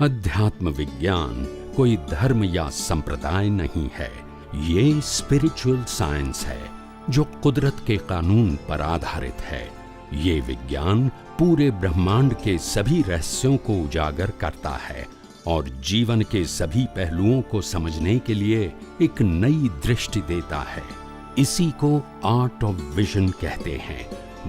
अध्यात्म विज्ञान कोई धर्म या संप्रदाय नहीं है, ये स्पिरिचुअल साइंस है जो कुदरत के कानून पर आधारित है। ये विज्ञान पूरे ब्रह्मांड के सभी रहस्यों को उजागर करता है और जीवन के सभी पहलुओं को समझने के लिए एक नई दृष्टि देता है। इसी को आर्ट ऑफ विजन कहते हैं,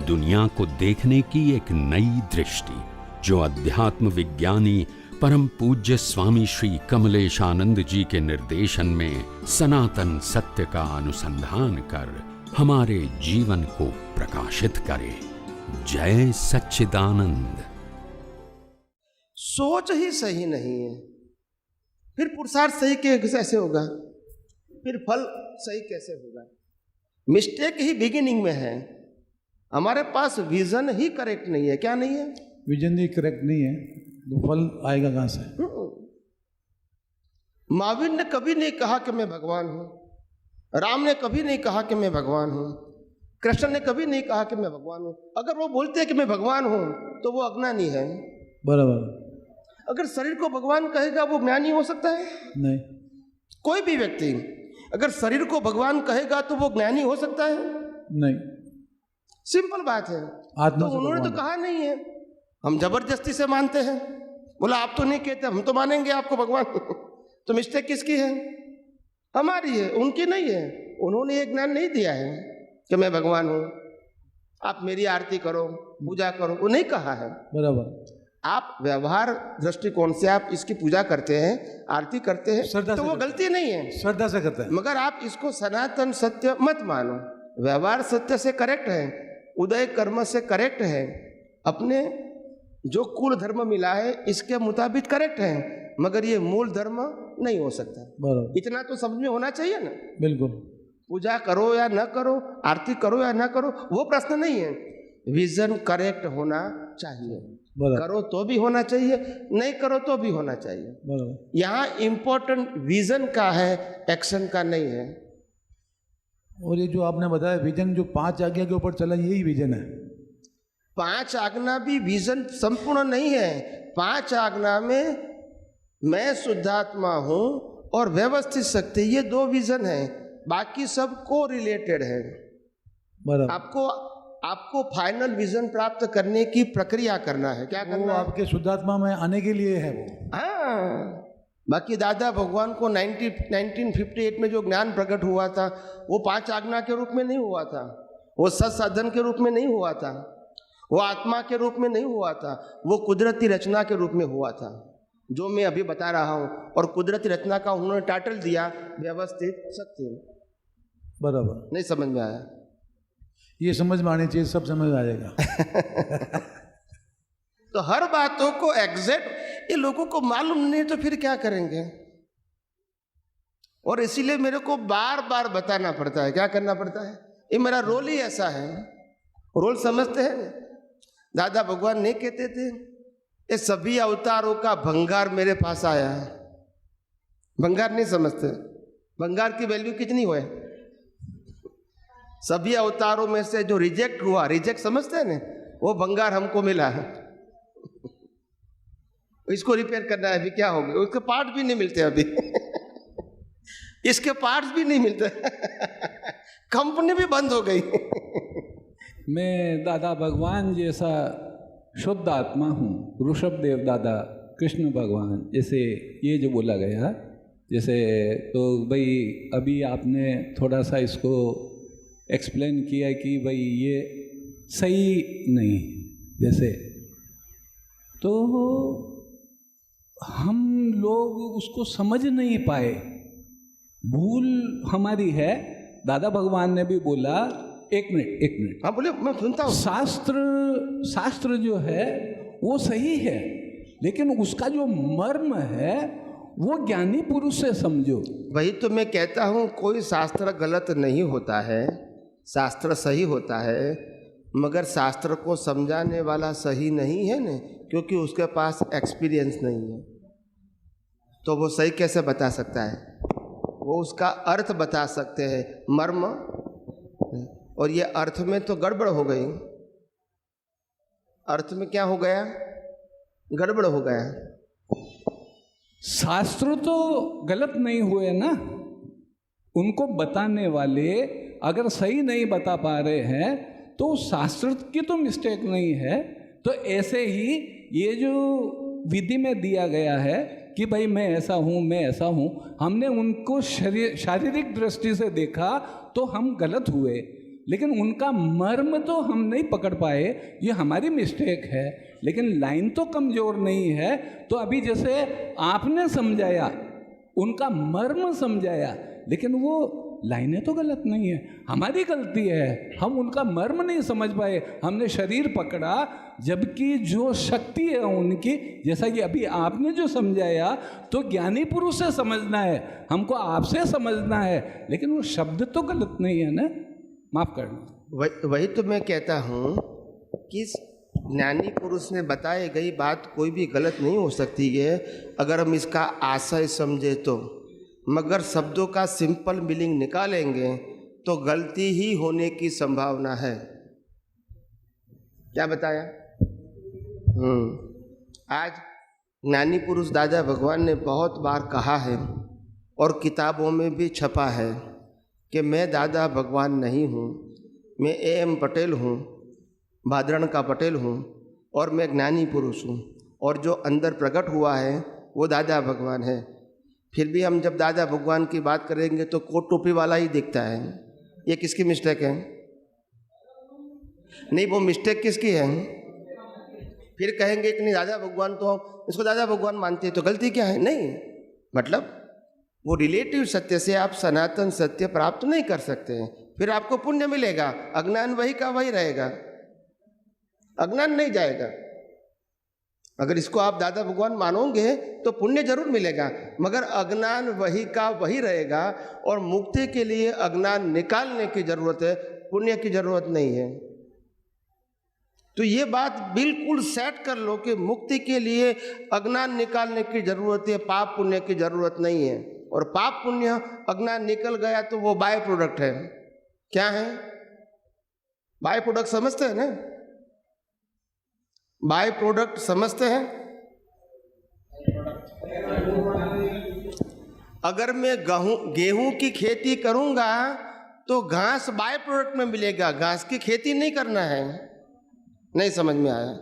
दुनिया को देखने की एक नई दृष्टि, जो अध्यात्म विज्ञानी परम पूज्य स्वामी श्री कमलेशानंद जी के निर्देशन में सनातन सत्य का अनुसंधान कर हमारे जीवन को प्रकाशित करे। जय सच्चिदानंद। सोच ही सही नहीं है, फिर पुरुषार्थ सही कैसे होगा, फिर फल सही कैसे होगा। मिस्टेक ही बिगिनिंग में है। हमारे पास विजन ही करेक्ट नहीं है। क्या नहीं है? विजन ही करेक्ट नहीं है तो फल आएगा कहां से? महावीर ने कभी नहीं कहा कि मैं भगवान हूं, राम ने कभी नहीं कहा कि मैं भगवान हूं, कृष्ण ने कभी नहीं कहा कि मैं भगवान हूं। अगर वो बोलते हैं कि मैं भगवान हूं तो वो अज्ञानी है। बराबर। अगर शरीर को भगवान कहेगा वो ज्ञानी हो सकता है? नहीं। कोई भी व्यक्ति अगर शरीर को भगवान कहेगा तो वो ज्ञानी हो सकता है? नहीं। सिंपल बात है। तो उन्होंने तो कहा नहीं है, हम जबरदस्ती से मानते हैं। बोला आप तो नहीं कहते, हम तो मानेंगे आपको भगवान। तो मिस्टेक किसकी है? हमारी है, उनकी नहीं है। उन्होंने ये ज्ञान नहीं दिया है कि मैं भगवान हूं, आप मेरी आरती करो, पूजा करो, वो नहीं कहा है। बराबर। आप व्यवहार दृष्टिकोण से आप इसकी पूजा करते हैं, आरती करते हैं, तो वो गलती नहीं है, श्रद्धा से करते हैं। मगर आप इसको सनातन सत्य मत मानो। व्यवहार सत्य से करेक्ट है, उदय कर्म से करेक्ट है, अपने जो कुल धर्म मिला है इसके मुताबिक करेक्ट है, मगर ये मूल धर्म नहीं हो सकता। बराबर। इतना तो समझ में होना चाहिए ना। बिल्कुल। पूजा करो या न करो, आरती करो या न करो, वो प्रश्न नहीं है। विजन करेक्ट होना चाहिए। करो तो भी होना चाहिए, नहीं करो तो भी होना चाहिए। यहाँ इंपॉर्टेंट विजन का है, एक्शन का नहीं है। और ये जो आपने बताया विजन, जो 5 आज्ञा के ऊपर चला, यही विजन है। 5 आज्ञा भी विजन संपूर्ण नहीं है। 5 आज्ञा में मैं शुद्धात्मा हूं और व्यवस्थित शक्ति, ये 2 विजन है, बाकी सब को रिलेटेड है। आपको फाइनल विजन प्राप्त करने की प्रक्रिया करना है। क्या करना है? आपके शुद्धात्मा में आने के लिए है वो। हाँ, बाकी दादा भगवान को 1958 में जो ज्ञान प्रकट हुआ था वो 5 आज्ञा के रूप में नहीं हुआ था, वो सत्साधन के रूप में नहीं हुआ था, वो आत्मा के रूप में नहीं हुआ था, वो कुदरती रचना के रूप में हुआ था, जो मैं अभी बता रहा हूँ। और कुदरती रचना का उन्होंने टाइटल दिया व्यवस्थित शक्ति। बराबर। नहीं समझ में आया? ये समझ में आनी चाहिए, सब समझ आ जाएगा। तो हर बातों को एग्जैक्ट ये लोगों को मालूम नहीं, तो फिर क्या करेंगे? और इसीलिए मेरे को बार बार बताना पड़ता है। क्या करना पड़ता है? ये मेरा रोल ही ऐसा है। रोल समझते हैं? दादा भगवान नहीं कहते थे ये सभी अवतारों का भंगार मेरे पास आया है। भंगार नहीं समझते? भंगार की वैल्यू कितनी हुए? सभी अवतारों में से जो रिजेक्ट हुआ, रिजेक्ट समझते हैं ना, वो भंगार हमको मिला है। इसको रिपेयर करना है, अभी क्या हो गया? उसके पार्ट भी नहीं मिलते अभी। इसके पार्ट्स भी नहीं मिलते। कंपनी भी बंद हो गई। मैं दादा भगवान जैसा शुद्ध आत्मा हूँ। ऋषभ देव दादा, कृष्ण भगवान, जैसे ये जो बोला गया, जैसे तो भाई अभी आपने थोड़ा सा इसको एक्सप्लेन किया कि भाई ये सही नहीं, जैसे तो हम लोग उसको समझ नहीं पाए, भूल हमारी है। दादा भगवान ने भी बोला, एक मिनट। हाँ बोले, मैं सुनता हूँ। शास्त्र जो है वो सही है, लेकिन उसका जो मर्म है वो ज्ञानी पुरुष से समझो। वही तो मैं कहता हूँ, कोई शास्त्र गलत नहीं होता है, शास्त्र सही होता है, मगर शास्त्र को समझाने वाला सही नहीं है ना, क्योंकि उसके पास एक्सपीरियंस नहीं है। तो वो सही कैसे बता सकता है? वो उसका अर्थ बता सकते हैं, मर्म। और ये अर्थ में तो गड़बड़ हो गई। अर्थ में क्या हो गया? गड़बड़ हो गया। शास्त्र तो गलत नहीं हुए ना, उनको बताने वाले अगर सही नहीं बता पा रहे हैं तो शास्त्र की तो मिस्टेक नहीं है। तो ऐसे ही ये जो विधि में दिया गया है कि भाई मैं ऐसा हूँ, मैं ऐसा हूँ, हमने उनको शारीरिक दृष्टि से देखा तो हम गलत हुए, लेकिन उनका मर्म तो हम नहीं पकड़ पाए, ये हमारी मिस्टेक है। लेकिन लाइन तो कमज़ोर नहीं है। तो अभी जैसे आपने समझाया, उनका मर्म समझाया, लेकिन वो लाइनें तो गलत नहीं है, हमारी गलती है, हम उनका मर्म नहीं समझ पाए, हमने शरीर पकड़ा। जबकि जो शक्ति है उनकी, जैसा कि अभी आपने जो समझाया, तो ज्ञानी पुरुष से समझना है, हमको आपसे समझना है, लेकिन वो शब्द तो गलत नहीं है ना, माफ़ करना। वही तो मैं कहता हूँ कि ज्ञानी पुरुष ने बताई गई बात कोई भी गलत नहीं हो सकती है अगर हम इसका आशय समझे तो, मगर शब्दों का सिंपल मीनिंग निकालेंगे तो गलती ही होने की संभावना है। क्या बताया? आज ज्ञानी पुरुष दादा भगवान ने बहुत बार कहा है और किताबों में भी छपा है कि मैं दादा भगवान नहीं हूँ, मैं A.M. पटेल हूँ, भादरण का पटेल हूँ, और मैं ज्ञानी पुरुष हूँ, और जो अंदर प्रकट हुआ है वो दादा भगवान है। फिर भी हम जब दादा भगवान की बात करेंगे तो कोट टोपी वाला ही दिखता है। ये किसकी मिस्टेक है? नहीं, वो मिस्टेक किसकी है? फिर कहेंगे कि नहीं दादा भगवान तो इसको दादा भगवान मानते हैं, तो गलती क्या है? नहीं, मतलब वो रिलेटिव सत्य से आप सनातन सत्य प्राप्त नहीं कर सकते हैं। फिर आपको पुण्य मिलेगा, अज्ञान वही का वही रहेगा, अज्ञान नहीं जाएगा। अगर इसको आप दादा भगवान मानोगे तो पुण्य जरूर मिलेगा, मगर अज्ञान वही का वही रहेगा, और मुक्ति के लिए अज्ञान निकालने की जरूरत है, पुण्य की जरूरत नहीं है। तो ये बात बिल्कुल सेट कर लो कि मुक्ति के लिए अज्ञान निकालने की जरूरत है, पाप पुण्य की जरूरत नहीं है। और पाप पुण्य अज्ञान निकल गया तो वो बाय प्रोडक्ट है। क्या है बाय प्रोडक्ट? समझते हैं ना? बाय प्रोडक्ट समझते हैं? अगर मैं गेहूं की खेती करूंगा तो घास बाय प्रोडक्ट में मिलेगा, घास की खेती नहीं करना है। नहीं समझ में आया?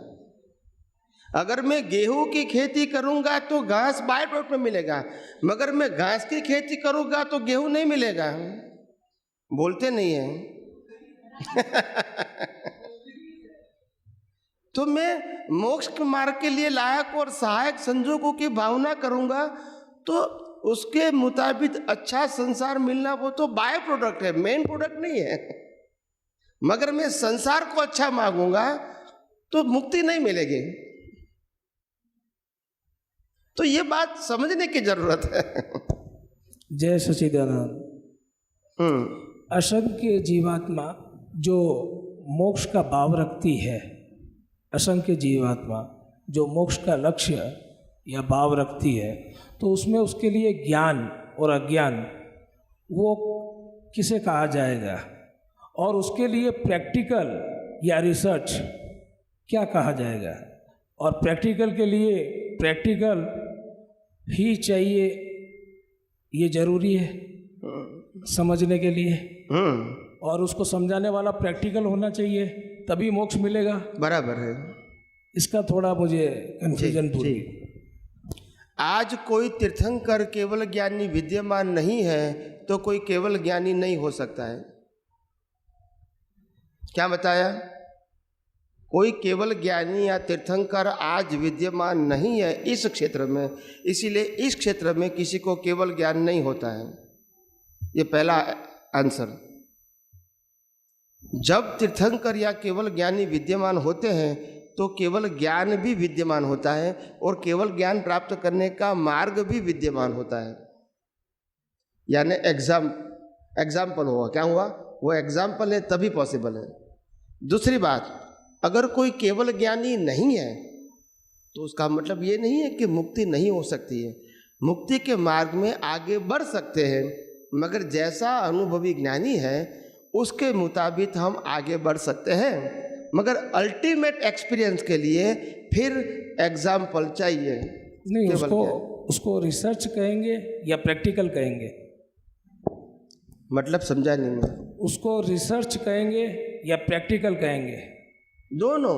अगर मैं गेहूं की खेती करूंगा तो घास बाय प्रोडक्ट में मिलेगा, मगर मैं घास की खेती करूंगा तो गेहूं नहीं मिलेगा। बोलते नहीं है। तो मैं मोक्ष के मार्ग के लिए लायक और सहायक संजोगों की भावना करूंगा तो उसके मुताबिक अच्छा संसार मिलना वो तो बाय प्रोडक्ट है, मेन प्रोडक्ट नहीं है। मगर मैं संसार को अच्छा मांगूंगा तो मुक्ति नहीं मिलेगी। तो ये बात समझने की जरूरत है। जय सच्चिदानंद। असंख्य जीवात्मा जो मोक्ष का भाव रखती है, असंख्य जीवात्मा जो मोक्ष का लक्ष्य या भाव रखती है, तो उसमें उसके लिए ज्ञान और अज्ञान वो किसे कहा जाएगा, और उसके लिए प्रैक्टिकल या रिसर्च क्या कहा जाएगा। और प्रैक्टिकल के लिए प्रैक्टिकल ही चाहिए, ये जरूरी है समझने के लिए, और उसको समझाने वाला प्रैक्टिकल होना चाहिए, तभी मोक्ष मिलेगा। बराबर है। इसका थोड़ा मुझे कंफ्यूजन पूरी। आज कोई तीर्थंकर केवल ज्ञानी विद्यमान नहीं है तो कोई केवल ज्ञानी नहीं हो सकता है। क्या बताया? कोई केवल ज्ञानी या तीर्थंकर आज विद्यमान नहीं है इस क्षेत्र में, इसीलिए इस क्षेत्र में किसी को केवल ज्ञान नहीं होता है। ये पहला आंसर। जब तीर्थंकर या केवल ज्ञानी विद्यमान होते हैं तो केवल ज्ञान भी विद्यमान होता है और केवल ज्ञान प्राप्त करने का मार्ग भी विद्यमान होता है। यानी एग्जाम्पल हुआ, क्या हुआ? वो एग्जाम्पल है तभी पॉसिबल है। दूसरी बात, अगर कोई केवल ज्ञानी नहीं है तो उसका मतलब ये नहीं है कि मुक्ति नहीं हो सकती है। मुक्ति के मार्ग में आगे बढ़ सकते हैं, मगर जैसा अनुभवी ज्ञानी है उसके मुताबिक हम आगे बढ़ सकते हैं, मगर अल्टीमेट एक्सपीरियंस के लिए फिर एग्जाम्पल चाहिए। नहीं, उसको उसको रिसर्च कहेंगे या प्रैक्टिकल कहेंगे? मतलब समझा नहीं मैं। उसको रिसर्च कहेंगे या प्रैक्टिकल कहेंगे? दोनों,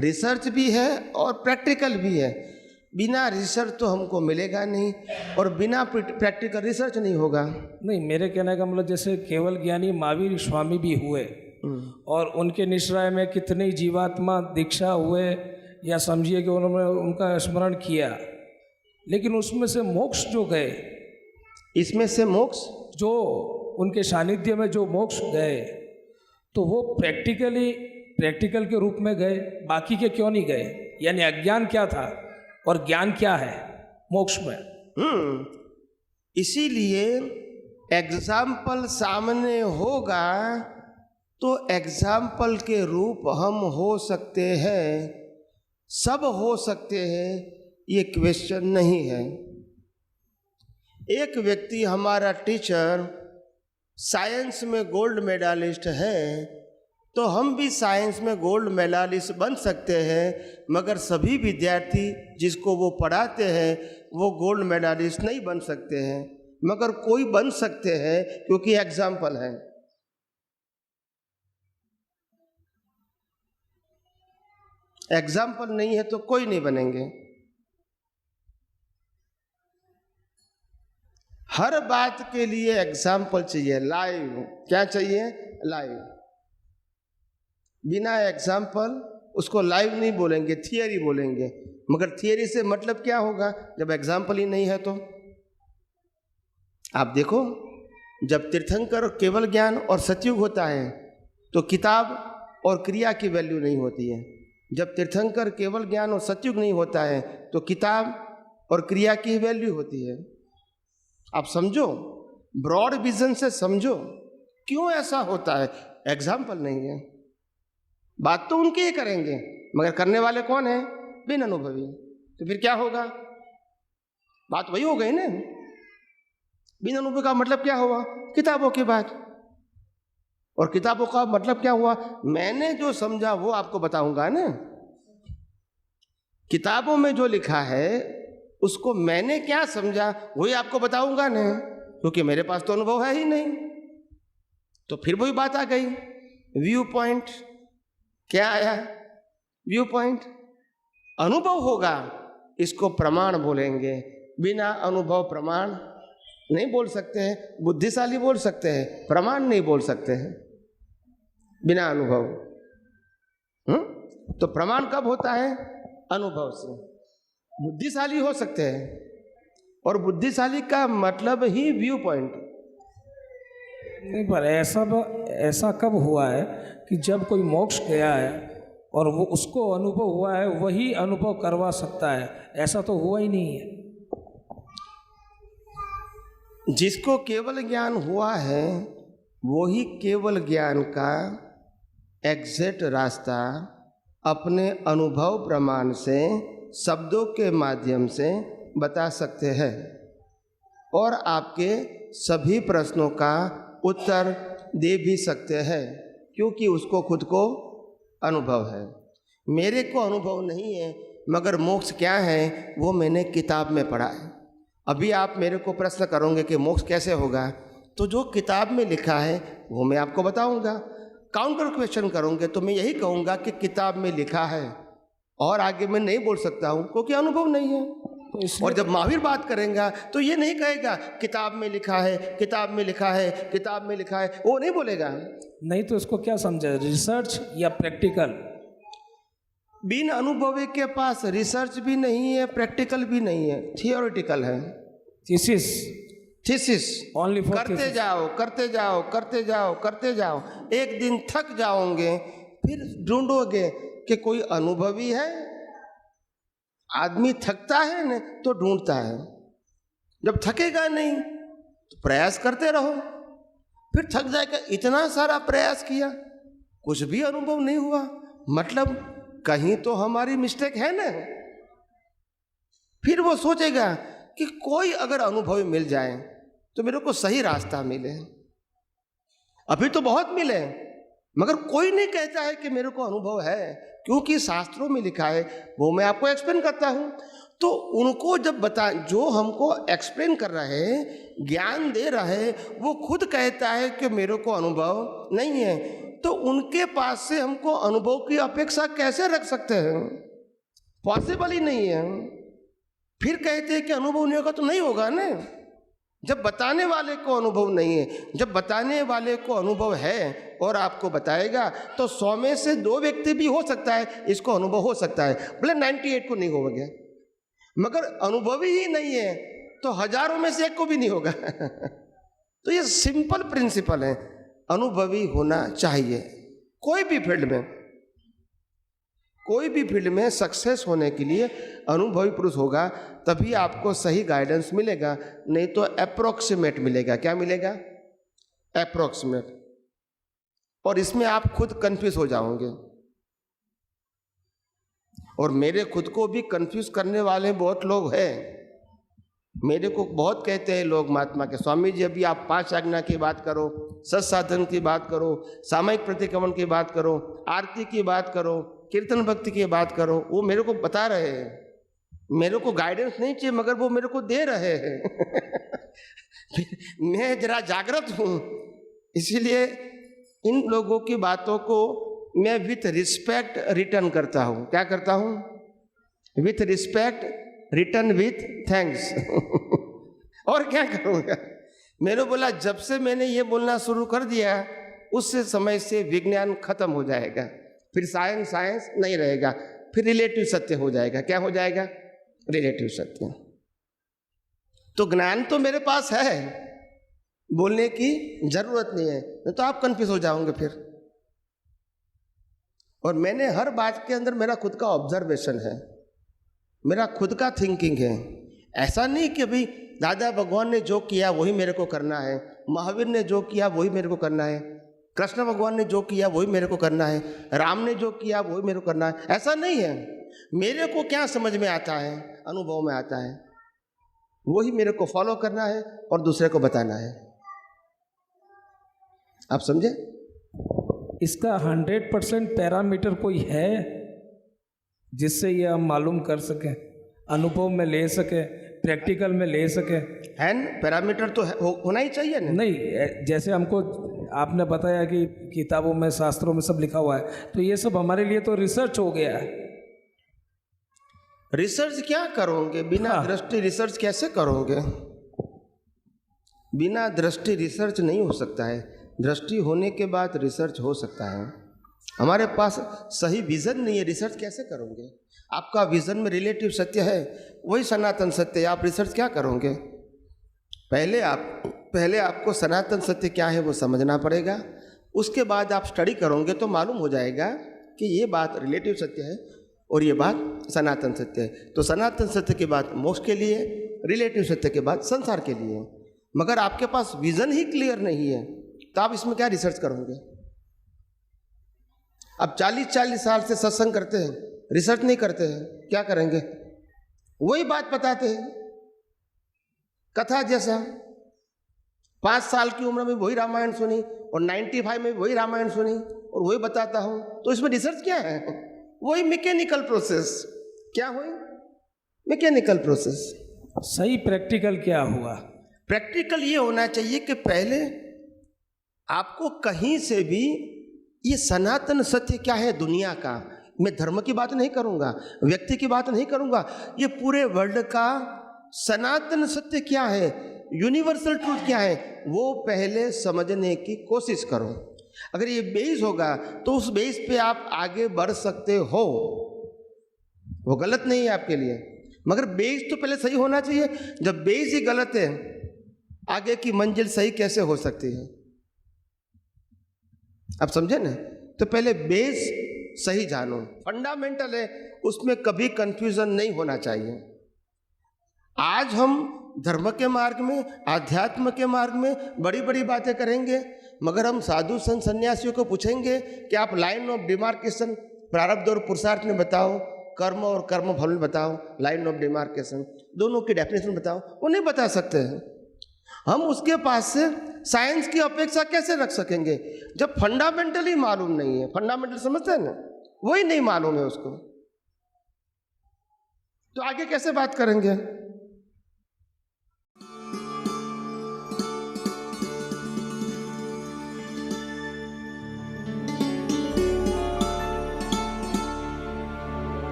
रिसर्च भी है और प्रैक्टिकल भी है। बिना रिसर्च तो हमको मिलेगा नहीं और बिना प्रैक्टिकल रिसर्च नहीं होगा। नहीं, मेरे कहने का मतलब जैसे केवल ज्ञानी महावीर स्वामी भी हुए और उनके निश्रय में कितने जीवात्मा दीक्षा हुए, या समझिए कि उन्होंने उनका स्मरण किया, लेकिन उसमें से मोक्ष जो गए, इसमें से मोक्ष जो उनके सानिध्य में जो मोक्ष गए, तो वो प्रैक्टिकल के रूप में गए, बाकी के क्यों नहीं गए? यानी अज्ञान क्या था और ज्ञान क्या है मोक्ष में? इसीलिए एग्जाम्पल सामने होगा तो एग्जाम्पल के रूप हम हो सकते हैं, सब हो सकते हैं, ये क्वेश्चन नहीं है। एक व्यक्ति हमारा टीचर साइंस में गोल्ड मेडलिस्ट है तो हम भी साइंस में गोल्ड मेडलिस्ट बन सकते हैं, मगर सभी विद्यार्थी जिसको वो पढ़ाते हैं वो गोल्ड मेडलिस्ट नहीं बन सकते हैं, मगर कोई बन सकते हैं क्योंकि एग्जाम्पल है। एग्जाम्पल नहीं है तो कोई नहीं बनेंगे। हर बात के लिए एग्जाम्पल चाहिए, लाइव। क्या चाहिए? लाइव। बिना एग्जाम्पल उसको लाइव नहीं बोलेंगे, थियरी बोलेंगे। मगर थियरी से मतलब क्या होगा जब एग्जाम्पल ही नहीं है? तो आप देखो, जब तीर्थंकर केवल ज्ञान और सतयुग होता है तो किताब और क्रिया की वैल्यू नहीं होती है। जब तीर्थंकर केवल ज्ञान और सतयुग नहीं होता है तो किताब और क्रिया की वैल्यू होती है। आप समझो, ब्रॉड विजन से समझो क्यों ऐसा होता है। एग्जाम्पल नहीं है। बात तो उनके ही करेंगे, मगर करने वाले कौन है? बिन अनुभवी। तो फिर क्या होगा? बात वही हो गई ना। बिन अनुभवी का मतलब क्या हुआ? किताबों की बात। और किताबों का मतलब क्या हुआ? मैंने जो समझा वो आपको बताऊंगा ना। किताबों में जो लिखा है उसको मैंने क्या समझा वही आपको बताऊंगा ना, क्योंकि मेरे पास तो अनुभव है ही नहीं। तो फिर वही बात आ गई, व्यू पॉइंट। क्या आया? View point. अनुभव होगा, इसको प्रमाण बोलेंगे। बिना अनुभव प्रमाण नहीं बोल सकते हैं। बुद्धिशाली बोल सकते हैं, प्रमाण नहीं बोल सकते हैं बिना अनुभव। तो प्रमाण कब होता है? अनुभव से। बुद्धिशाली हो सकते हैं, और बुद्धिशाली का मतलब ही व्यू पॉइंट। नहीं, पर ऐसा कब हुआ है कि जब कोई मोक्ष गया है और वो उसको अनुभव हुआ है वही अनुभव करवा सकता है? ऐसा तो हुआ ही नहीं है। जिसको केवल ज्ञान हुआ है वो ही केवल ज्ञान का एग्जैक्ट रास्ता अपने अनुभव प्रमाण से, शब्दों के माध्यम से बता सकते हैं और आपके सभी प्रश्नों का उत्तर दे भी सकते हैं, क्योंकि उसको खुद को अनुभव है। मेरे को अनुभव नहीं है, मगर मोक्ष क्या है वो मैंने किताब में पढ़ा है। अभी आप मेरे को प्रश्न करोगे कि मोक्ष कैसे होगा, तो जो किताब में लिखा है वो मैं आपको बताऊंगा। काउंटर क्वेश्चन करोगे तो मैं यही कहूँगा कि किताब में लिखा है, और आगे मैं नहीं बोल सकता हूँ क्योंकि अनुभव नहीं है। और जब महावीर बात करेंगे तो ये नहीं कहेगा किताब में लिखा है, किताब में लिखा है, किताब में लिखा है, वो नहीं बोलेगा। नहीं तो इसको क्या समझे, रिसर्च या प्रैक्टिकल? बिन अनुभवी के पास रिसर्च भी नहीं है, प्रैक्टिकल भी नहीं है, थियोरिटिकल है। थीसिस ओनली फॉर करते जाओ, करते जाओ, करते जाओ, करते जाओ। एक दिन थक जाओगे, फिर ढूंढोगे कि कोई अनुभवी है। आदमी थकता है न तो ढूंढता है, जब थकेगा नहीं तो प्रयास करते रहो, फिर थक जाएगा। इतना सारा प्रयास किया, कुछ भी अनुभव नहीं हुआ, मतलब कहीं तो हमारी मिस्टेक है ना। फिर वो सोचेगा कि कोई अगर अनुभवी मिल जाए तो मेरे को सही रास्ता मिले। अभी तो बहुत मिले, मगर कोई नहीं कहता है कि मेरे को अनुभव है, क्योंकि शास्त्रों में लिखा है। वो मैं आपको एक्सप्लेन करता हूँ। तो उनको जब बता, जो हमको एक्सप्लेन कर रहा है, ज्ञान दे रहा है, वो खुद कहता है कि मेरे को अनुभव नहीं है, तो उनके पास से हमको अनुभव की अपेक्षा कैसे रख सकते हैं? पॉसिबल ही नहीं है। फिर कहते हैं कि अनुभव नहीं होगा, तो नहीं होगा ना। जब बताने वाले को अनुभव नहीं है, जब बताने वाले को अनुभव है और आपको बताएगा, तो 100 में से 2 व्यक्ति भी हो सकता है इसको अनुभव हो सकता है, भले 98 को नहीं हो गया, मगर अनुभवी ही नहीं है तो हजारों में से 1 को भी नहीं होगा। तो ये सिंपल प्रिंसिपल है, अनुभवी होना चाहिए। कोई भी फील्ड में सक्सेस होने के लिए अनुभवी पुरुष होगा, तभी आपको सही गाइडेंस मिलेगा, नहीं तो अप्रोक्सीमेट मिलेगा। क्या मिलेगा? अप्रोक्सीमेट। और इसमें आप खुद कंफ्यूज हो जाओगे। और मेरे खुद को भी कंफ्यूज करने वाले बहुत लोग हैं। मेरे को बहुत कहते हैं लोग महात्मा के, स्वामी जी अभी आप 5 आज्ञा की बात करो, सत्साधन की बात करो, सामयिक प्रतिक्रमण की बात करो, आरती की बात करो, कीर्तन भक्ति की बात करो। वो मेरे को बता रहे हैं, मेरे को गाइडेंस नहीं चाहिए, मगर वो मेरे को दे रहे हैं। मैं जरा जागृत हूँ, इसीलिए इन लोगों की बातों को मैं विथ रिस्पेक्ट रिटर्न करता हूँ। क्या करता हूँ? With respect return with thanks. और क्या करूँगा? मैंने बोला जब से मैंने ये बोलना शुरू कर दिया, उससे समय से विज्ञान खत्म हो जाएगा, फिर साइंस नहीं रहेगा, फिर रिलेटिव सत्य हो जाएगा। क्या हो जाएगा? रिलेटिव सत्य। तो ज्ञान तो मेरे पास है, बोलने की जरूरत नहीं है, नहीं तो आप कंफ्यूज हो जाओगे फिर। और मैंने हर बात के अंदर मेरा खुद का ऑब्जर्वेशन है, मेरा खुद का थिंकिंग है। ऐसा नहीं कि भाई दादा भगवान ने जो किया वही मेरे को करना है, महावीर ने जो किया वही मेरे को करना है, कृष्ण भगवान ने जो किया वही मेरे को करना है, राम ने जो किया वही मेरे को करना है। ऐसा नहीं है। मेरे को क्या समझ में आता है, अनुभव में आता है, वही मेरे को फॉलो करना है और दूसरे को बताना है। आप समझे? इसका 100% पैरामीटर कोई है जिससे ये हम मालूम कर सकें, अनुभव में ले सके, प्रैक्टिकल में ले सके? है न, पैरामीटर तो होना ही चाहिए ना। नहीं, जैसे हमको आपने बताया कि किताबों में, शास्त्रों में सब लिखा हुआ है, तो ये सब हमारे लिए तो रिसर्च हो गया है। रिसर्च क्या करोगे? बिना दृष्टि रिसर्च कैसे करोगे? बिना दृष्टि रिसर्च नहीं हो सकता है। दृष्टि होने के बाद रिसर्च हो सकता है। हमारे पास सही विजन नहीं है, रिसर्च कैसे करोगे? आपका विजन में रिलेटिव सत्य है, वही सनातन सत्य है, आप रिसर्च क्या करोगे? पहले आपको सनातन सत्य क्या है वो समझना पड़ेगा, उसके बाद आप स्टडी करोगे तो मालूम हो जाएगा कि ये बात रिलेटिव सत्य है और ये बात सनातन सत्य है। तो सनातन सत्य के बाद मोक्ष के लिए, रिलेटिव सत्य के बाद संसार के लिए। मगर आपके पास विजन ही क्लियर नहीं है तो आप इसमें क्या रिसर्च करोगे? अब 40-40 साल से सत्संग करते हैं, रिसर्च नहीं करते हैं, क्या करेंगे? वही बात बताते हैं कथा जैसा। 5 साल की उम्र में वही रामायण सुनी और 95 में वही रामायण सुनी और वही बताता हूं, तो इसमें रिसर्च क्या है? वही मैकेनिकल प्रोसेस। क्या हुई? Mechanical process. सही प्रैक्टिकल क्या हुआ? प्रैक्टिकल ये होना चाहिए कि पहले आपको कहीं से भी ये सनातन सत्य क्या है दुनिया का, मैं धर्म की बात नहीं करूंगा, व्यक्ति की बात नहीं करूंगा, ये पूरे वर्ल्ड का सनातन सत्य क्या है, यूनिवर्सल ट्रूथ क्या है, वो पहले समझने की कोशिश करो। अगर ये बेस होगा तो उस बेस पे आप आगे बढ़ सकते हो, वो गलत नहीं है आपके लिए। मगर बेस तो पहले सही होना चाहिए। जब बेस ही गलत है, आगे की मंजिल सही कैसे हो सकती है? आप समझे ना? तो पहले बेस सही जानो, फंडामेंटल है, उसमें कभी कंफ्यूजन नहीं होना चाहिए। आज हम धर्म के मार्ग में, आध्यात्म के मार्ग में बड़ी बड़ी बातें करेंगे, मगर हम साधु संत सन्यासियों को पूछेंगे कि आप लाइन ऑफ डिमार्केशन, प्रारब्ध और पुरुषार्थ में बताओ, कर्म और कर्म फल में बताओ, लाइन ऑफ डिमार्केशन दोनों की डेफिनेशन बताओ, वो नहीं बता सकते हैं। हम उसके पास से साइंस की अपेक्षा कैसे रख सकेंगे जब फंडामेंटल ही मालूम नहीं है? फंडामेंटल समझते हैं ना, वही नहीं मालूम है उसको। तो आगे कैसे बात करेंगे?